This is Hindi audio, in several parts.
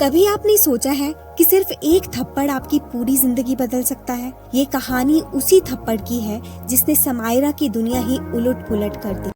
कभी आपने सोचा है कि सिर्फ एक थप्पड़ आपकी पूरी जिंदगी बदल सकता है? ये कहानी उसी थप्पड़ की है जिसने समायरा की दुनिया ही उलट पुलट कर दी।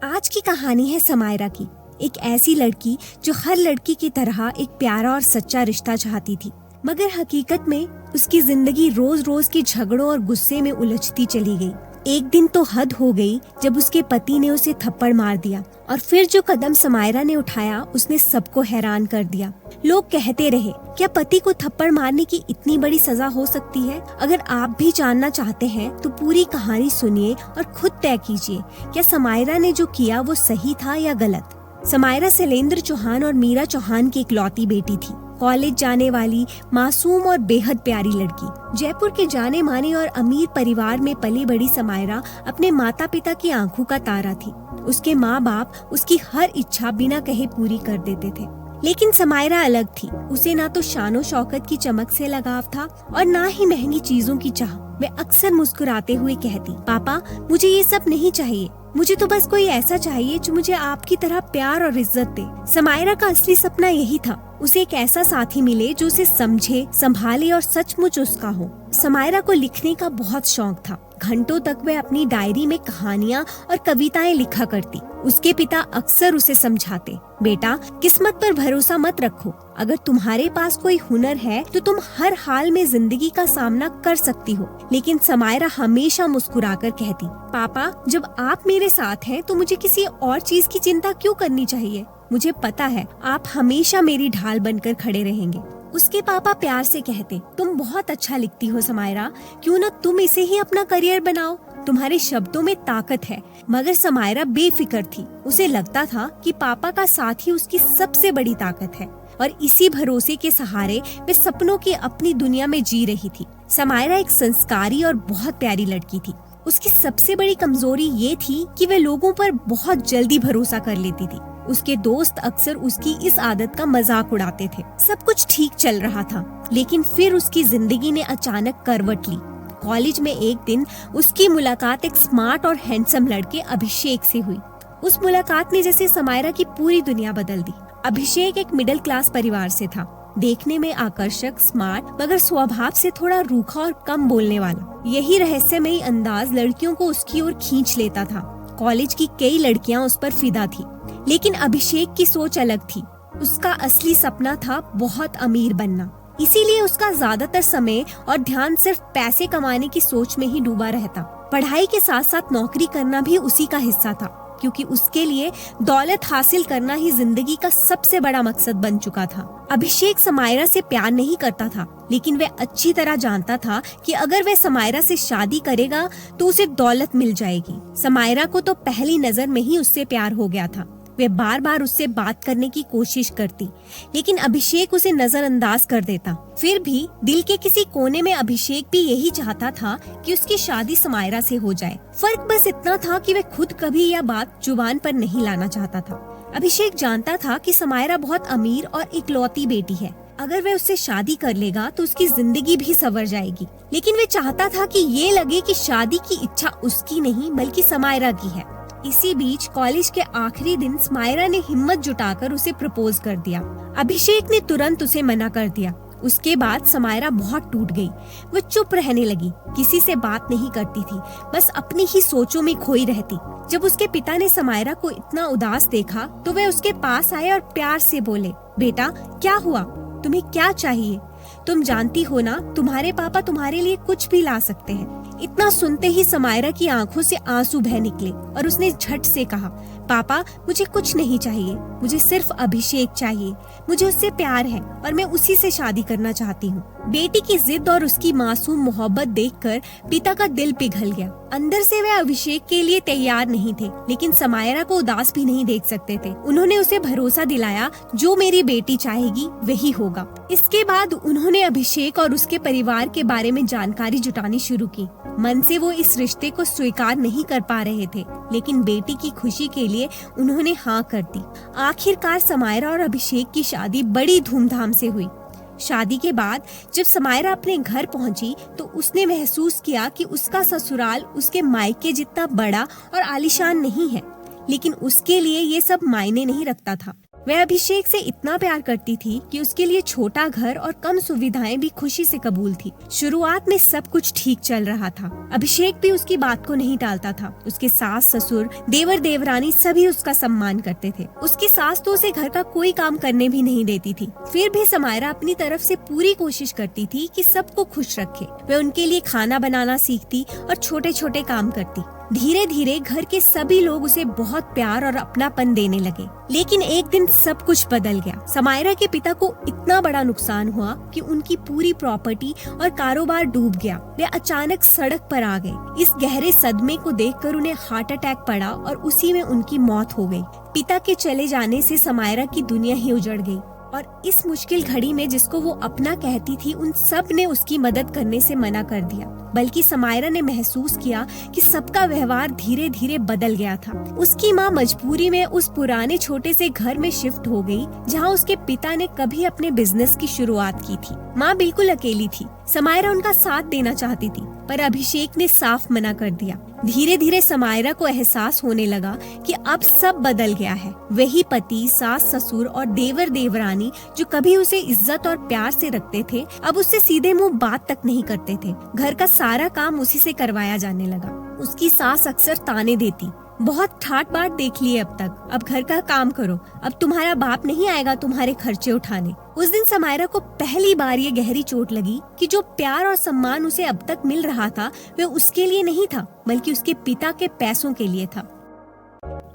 आज की कहानी है समायरा की, एक ऐसी लड़की जो हर लड़की की तरह एक प्यारा और सच्चा रिश्ता चाहती थी, मगर हकीकत में उसकी जिंदगी रोज रोज के झगड़ों और गुस्से में उलझती चली गई। एक दिन तो हद हो गई जब उसके पति ने उसे थप्पड़ मार दिया, और फिर जो कदम समायरा ने उठाया उसने सबको हैरान कर दिया। लोग कहते रहे, क्या पति को थप्पड़ मारने की इतनी बड़ी सजा हो सकती है? अगर आप भी जानना चाहते हैं तो पूरी कहानी सुनिए और खुद तय कीजिए, क्या समायरा ने जो किया वो सही था या गलत। समायरा शैलेंद्र चौहान और मीरा चौहान की इकलौती बेटी थी। कॉलेज जाने वाली मासूम और बेहद प्यारी लड़की। जयपुर के जाने माने और अमीर परिवार में पली बड़ी समायरा अपने माता पिता की आंखों का तारा थी। उसके माँ बाप उसकी हर इच्छा बिना कहे पूरी कर देते थे, लेकिन समायरा अलग थी। उसे ना तो शानो शौकत की चमक से लगाव था और ना ही महंगी चीजों की चाह। वे अक्सर मुस्कुराते हुए कहती, पापा मुझे ये सब नहीं चाहिए, मुझे तो बस कोई ऐसा चाहिए जो मुझे आपकी तरह प्यार और इज्जत दे। समायरा का असली सपना यही था, उसे एक ऐसा साथी मिले जो उसे समझे, संभाले और सचमुच उसका हो। समायरा को लिखने का बहुत शौक था। घंटों तक वह अपनी डायरी में कहानियाँ और कविताएं लिखा करती। उसके पिता अक्सर उसे समझाते, बेटा किस्मत पर भरोसा मत रखो, अगर तुम्हारे पास कोई हुनर है तो तुम हर हाल में जिंदगी का सामना कर सकती हो। लेकिन समायरा हमेशा मुस्कुराकर कहती, पापा जब आप मेरे साथ हैं तो मुझे किसी और चीज की चिंता क्यों करनी चाहिए? मुझे पता है आप हमेशा मेरी ढाल बनकर खड़े रहेंगे। उसके पापा प्यार से कहते, तुम बहुत अच्छा लिखती हो समायरा, क्यों न तुम इसे ही अपना करियर बनाओ, तुम्हारे शब्दों में ताकत है। मगर समायरा बेफिक्र थी। उसे लगता था कि पापा का साथ ही उसकी सबसे बड़ी ताकत है, और इसी भरोसे के सहारे वे सपनों की अपनी दुनिया में जी रही थी। समायरा एक संस्कारी और बहुत प्यारी लड़की थी। उसकी सबसे बड़ी कमजोरी ये थी कि वे लोगों पर बहुत जल्दी भरोसा कर लेती थी। उसके दोस्त अक्सर उसकी इस आदत का मजाक उड़ाते थे। सब कुछ ठीक चल रहा था, लेकिन फिर उसकी जिंदगी ने अचानक करवट ली। कॉलेज में एक दिन उसकी मुलाकात एक स्मार्ट और हैंडसम लड़के अभिषेक से हुई। उस मुलाकात ने जैसे समायरा की पूरी दुनिया बदल दी। अभिषेक एक मिडिल क्लास परिवार से था, देखने में आकर्षक, स्मार्ट, मगर स्वभाव से थोड़ा रूखा और कम बोलने वाला। यही रहस्यमयी अंदाज लड़कियों को उसकी ओर खींच लेता था। कॉलेज की कई लड़कियां उस पर फिदा थी, लेकिन अभिषेक की सोच अलग थी। उसका असली सपना था बहुत अमीर बनना, इसीलिए उसका ज्यादातर समय और ध्यान सिर्फ पैसे कमाने की सोच में ही डूबा रहता। पढ़ाई के साथ साथ नौकरी करना भी उसी का हिस्सा था, क्योंकि उसके लिए दौलत हासिल करना ही जिंदगी का सबसे बड़ा मकसद बन चुका था। अभिषेक समायरा से प्यार नहीं करता था, लेकिन वह अच्छी तरह जानता था कि अगर वह समायरा से शादी करेगा तो उसे दौलत मिल जाएगी। समायरा को तो पहली नजर में ही उससे प्यार हो गया था। वे बार बार उससे बात करने की कोशिश करती, लेकिन अभिषेक उसे नजरअंदाज कर देता। फिर भी दिल के किसी कोने में अभिषेक भी यही चाहता था कि उसकी शादी समायरा से हो जाए। फर्क बस इतना था कि वह खुद कभी यह बात जुबान पर नहीं लाना चाहता था। अभिषेक जानता था कि समायरा बहुत अमीर और इकलौती बेटी है, अगर वह उससे शादी कर लेगा तो उसकी जिंदगी भी संवर जाएगी। लेकिन वह चाहता था कि ये लगे कि शादी की इच्छा उसकी नहीं बल्कि समायरा की है। इसी बीच कॉलेज के आखिरी दिन समायरा ने हिम्मत जुटाकर उसे प्रपोज कर दिया। अभिषेक ने तुरंत उसे मना कर दिया। उसके बाद समायरा बहुत टूट गई। वो चुप रहने लगी, किसी से बात नहीं करती थी, बस अपनी ही सोचों में खोई रहती। जब उसके पिता ने समायरा को इतना उदास देखा तो वे उसके पास आए और प्यार से बोले, बेटा क्या हुआ, तुम्हें क्या चाहिए? तुम जानती हो ना, तुम्हारे पापा तुम्हारे लिए कुछ भी ला सकते हैं। इतना सुनते ही समायरा की आंखों से आंसू बह निकले और उसने झट से कहा, पापा मुझे कुछ नहीं चाहिए, मुझे सिर्फ अभिषेक चाहिए, मुझे उससे प्यार है और मैं उसी से शादी करना चाहती हूँ। बेटी की जिद और उसकी मासूम मोहब्बत देखकर पिता का दिल पिघल गया। अंदर से वे अभिषेक के लिए तैयार नहीं थे, लेकिन समायरा को उदास भी नहीं देख सकते थे। उन्होंने उसे भरोसा दिलाया, जो मेरी बेटी चाहेगी वही होगा। इसके बाद उन्होंने अभिषेक और उसके परिवार के बारे में जानकारी जुटानी शुरू की। मन से वो इस रिश्ते को स्वीकार नहीं कर पा रहे थे, लेकिन बेटी की खुशी के लिए उन्होंने हाँ कर दी। आखिरकार समायरा और अभिषेक की शादी बड़ी धूमधाम से हुई। शादी के बाद जब समायरा अपने घर पहुंची तो उसने महसूस किया कि उसका ससुराल उसके मायके जितना बड़ा और आलीशान नहीं है, लेकिन उसके लिए ये सब मायने नहीं रखता था। वह अभिषेक से इतना प्यार करती थी कि उसके लिए छोटा घर और कम सुविधाएं भी खुशी से कबूल थी। शुरुआत में सब कुछ ठीक चल रहा था। अभिषेक भी उसकी बात को नहीं टालता था। उसके सास ससुर, देवर देवरानी सभी उसका सम्मान करते थे। उसकी सास तो उसे घर का कोई काम करने भी नहीं देती थी। फिर भी समायरा अपनी तरफ से पूरी कोशिश करती थी कि सबको खुश रखे। वह उनके लिए खाना बनाना सीखती और छोटे छोटे काम करती। धीरे धीरे घर के सभी लोग उसे बहुत प्यार और अपनापन देने लगे। लेकिन एक दिन सब कुछ बदल गया। समायरा के पिता को इतना बड़ा नुकसान हुआ कि उनकी पूरी प्रॉपर्टी और कारोबार डूब गया। वे अचानक सड़क पर आ गए। इस गहरे सदमे को देखकर उन्हें हार्ट अटैक पड़ा और उसी में उनकी मौत हो गई। पिता के चले जाने से समायरा की दुनिया ही उजड़ गई और इस मुश्किल घड़ी में जिसको वो अपना कहती थी, उन सब ने उसकी मदद करने से मना कर दिया। बल्कि समायरा ने महसूस किया कि सबका व्यवहार धीरे धीरे बदल गया था। उसकी माँ मजबूरी में उस पुराने छोटे से घर में शिफ्ट हो गई, जहाँ उसके पिता ने कभी अपने बिजनेस की शुरुआत की थी। माँ बिल्कुल अकेली थी। समायरा उनका साथ देना चाहती थी, पर अभिषेक ने साफ मना कर दिया। धीरे धीरे समायरा को एहसास होने लगा कि अब सब बदल गया है। वही पति, सास ससुर और देवर देवरानी जो कभी उसे इज्जत और प्यार से रखते थे, अब उससे सीधे मुंह बात तक नहीं करते थे। घर का सारा काम उसी से करवाया जाने लगा। उसकी सास अक्सर ताने देती, बहुत ठाट बाट देख लिए अब तक, अब घर का काम करो, अब तुम्हारा बाप नहीं आएगा तुम्हारे खर्चे उठाने। उस दिन समायरा को पहली बार ये गहरी चोट लगी कि जो प्यार और सम्मान उसे अब तक मिल रहा था, वह उसके लिए नहीं था, बल्कि उसके पिता के पैसों के लिए था।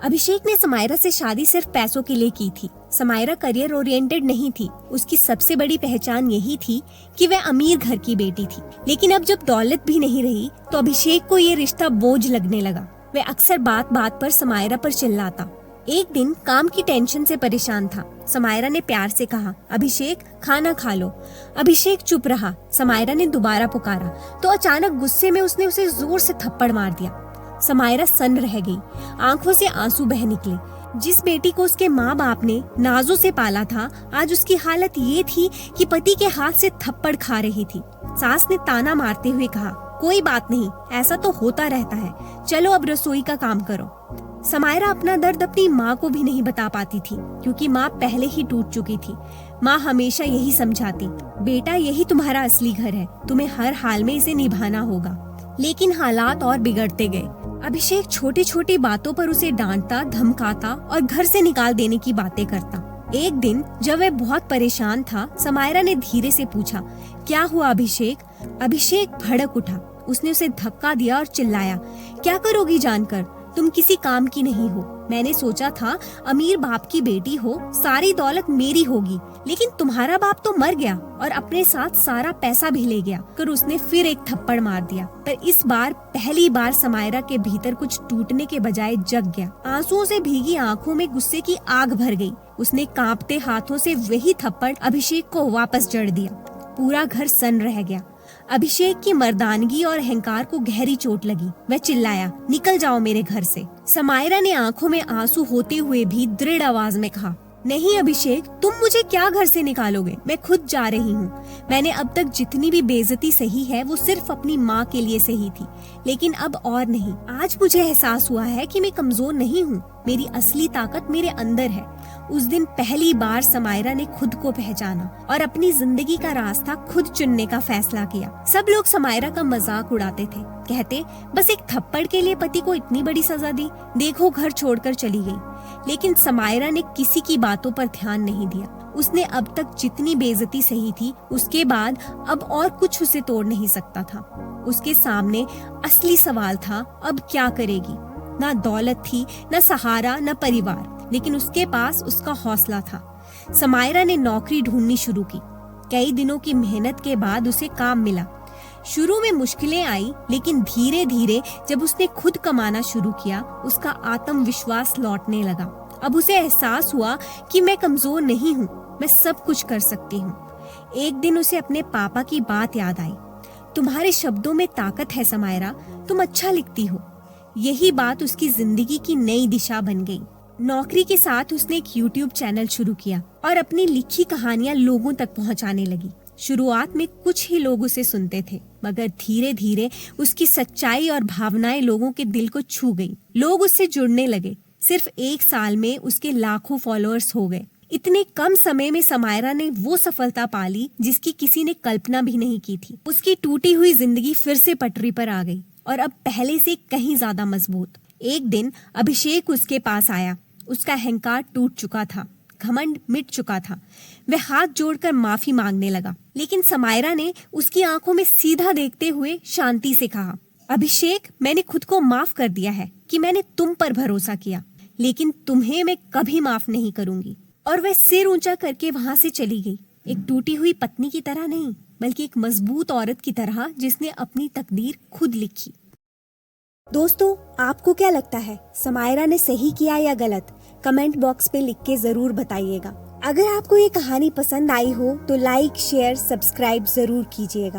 अभिषेक ने समायरा से शादी सिर्फ पैसों के लिए की थी। समायरा करियर ओरिएंटेड नहीं थी। उसकी सबसे बड़ी पहचान यही थी कि वह अमीर घर की बेटी थी। लेकिन अब जब दौलत भी नहीं रही, तो अभिषेक को ये रिश्ता बोझ लगने लगा। वह अक्सर बात बात पर समायरा पर चिल्लाता। एक दिन काम की टेंशन से परेशान था। समायरा ने प्यार से कहा, अभिषेक खाना खा लो। अभिषेक चुप रहा। समायरा ने दोबारा पुकारा तो अचानक गुस्से में उसने उसे जोर से थप्पड़ मार दिया। समायरा सन्न रह गई, आंखों से आंसू बह निकले। जिस बेटी को उसके माँ बाप ने नाजों से पाला था, आज उसकी हालत ये थी कि पति के हाथ से थप्पड़ खा रही थी। सास ने ताना मारते हुए कहा, कोई बात नहीं, ऐसा तो होता रहता है, चलो अब रसोई का काम करो। समायरा अपना दर्द अपनी माँ को भी नहीं बता पाती थी, क्योंकि माँ पहले ही टूट चुकी थी। माँ हमेशा यही समझाती, बेटा यही तुम्हारा असली घर है, तुम्हें हर हाल में इसे निभाना होगा। लेकिन हालात और बिगड़ते गए। अभिषेक छोटी छोटी बातों पर उसे डांटता, धमकाता और घर से निकाल देने की बातें करता। एक दिन जब वह बहुत परेशान था, समायरा ने धीरे से पूछा, क्या हुआ अभिषेक? अभिषेक भड़क उठा। उसने उसे धक्का दिया और चिल्लाया, क्या करोगी जानकर? तुम किसी काम की नहीं हो। मैंने सोचा था अमीर बाप की बेटी हो, सारी दौलत मेरी होगी, लेकिन तुम्हारा बाप तो मर गया और अपने साथ सारा पैसा भी ले गया। कर उसने फिर एक थप्पड़ मार दिया, पर इस बार पहली बार समायरा के भीतर कुछ टूटने के बजाय जग गया। आंसुओं से भीगी आंखों में गुस्से की आग भर गई। उसने कांपते हाथों से वही थप्पड़ अभिषेक को वापस जड़ दिया। पूरा घर सन्न रह गया। अभिषेक की मर्दानगी और अहंकार को गहरी चोट लगी। वह चिल्लाया, निकल जाओ मेरे घर से। समायरा ने आंखों में आंसू होते हुए भी दृढ़ आवाज में कहा, नहीं अभिषेक, तुम मुझे क्या घर से निकालोगे? मैं खुद जा रही हूँ। मैंने अब तक जितनी भी बेइज्जती सही है वो सिर्फ अपनी माँ के लिए सही थी, लेकिन अब और नहीं। आज मुझे एहसास हुआ है कि मैं कमजोर नहीं हूँ, मेरी असली ताकत मेरे अंदर है। उस दिन पहली बार समायरा ने खुद को पहचाना और अपनी जिंदगी का रास्ता खुद चुनने का फैसला किया। सब लोग समायरा का मजाक उड़ाते थे, कहते बस एक थप्पड़ के लिए पति को इतनी बड़ी सजा दी, देखो घर छोड़कर चली गई। लेकिन समायरा ने किसी की बातों पर ध्यान नहीं दिया। उसने अब तक जितनी बेइज्जती सही थी, उसके बाद अब और कुछ उसे तोड़ नहीं सकता था। उसके सामने असली सवाल था, अब क्या करेगी? ना दौलत थी, न सहारा, न परिवार, लेकिन उसके पास उसका हौसला था। समायरा ने नौकरी ढूंढनी शुरू की। कई दिनों की मेहनत के बाद उसे काम मिला। शुरू में मुश्किलें आई, लेकिन धीरे धीरे जब उसने खुद कमाना शुरू किया, उसका आत्मविश्वास लौटने लगा। अब उसे एहसास हुआ कि मैं कमजोर नहीं हूँ, मैं सब कुछ कर सकती हूँ। एक दिन उसे अपने पापा की बात याद आई, तुम्हारे शब्दों में ताकत है समायरा, तुम अच्छा लिखती हो। यही बात उसकी जिंदगी की नई दिशा बन गई। नौकरी के साथ उसने एक YouTube चैनल शुरू किया और अपनी लिखी कहानियां लोगों तक पहुंचाने लगी। शुरुआत में कुछ ही लोग उसे सुनते थे, मगर धीरे धीरे उसकी सच्चाई और भावनाएं लोगों के दिल को छू गई। लोग उससे जुड़ने लगे। सिर्फ 1 साल में उसके लाखों फॉलोअर्स हो गए। इतने कम समय में समायरा ने वो सफलता पाली जिसकी किसी ने कल्पना भी नहीं की थी। उसकी टूटी हुई जिंदगी फिर से पटरी पर आ गई और अब पहले से कहीं ज्यादा मजबूत। एक दिन अभिषेक उसके पास आया। उसका अहंकार टूट चुका था, घमंड मिट चुका था। वह हाथ जोड़कर माफी मांगने लगा, लेकिन समायरा ने उसकी आंखों में सीधा देखते हुए शांति से कहा, अभिषेक, मैंने खुद को माफ कर दिया है कि मैंने तुम पर भरोसा किया, लेकिन तुम्हें मैं कभी माफ नहीं करूंगी। और वह सिर ऊंचा करके वहां से चली गई, एक टूटी हुई पत्नी की तरह नहीं, बल्कि एक मजबूत औरत की तरह जिसने अपनी तकदीर खुद लिखी। दोस्तों, आपको क्या लगता है, समायरा ने सही किया या गलत? कमेंट बॉक्स में लिख के जरूर बताइएगा। अगर आपको ये कहानी पसंद आई हो तो लाइक, शेयर, सब्सक्राइब जरूर कीजिएगा।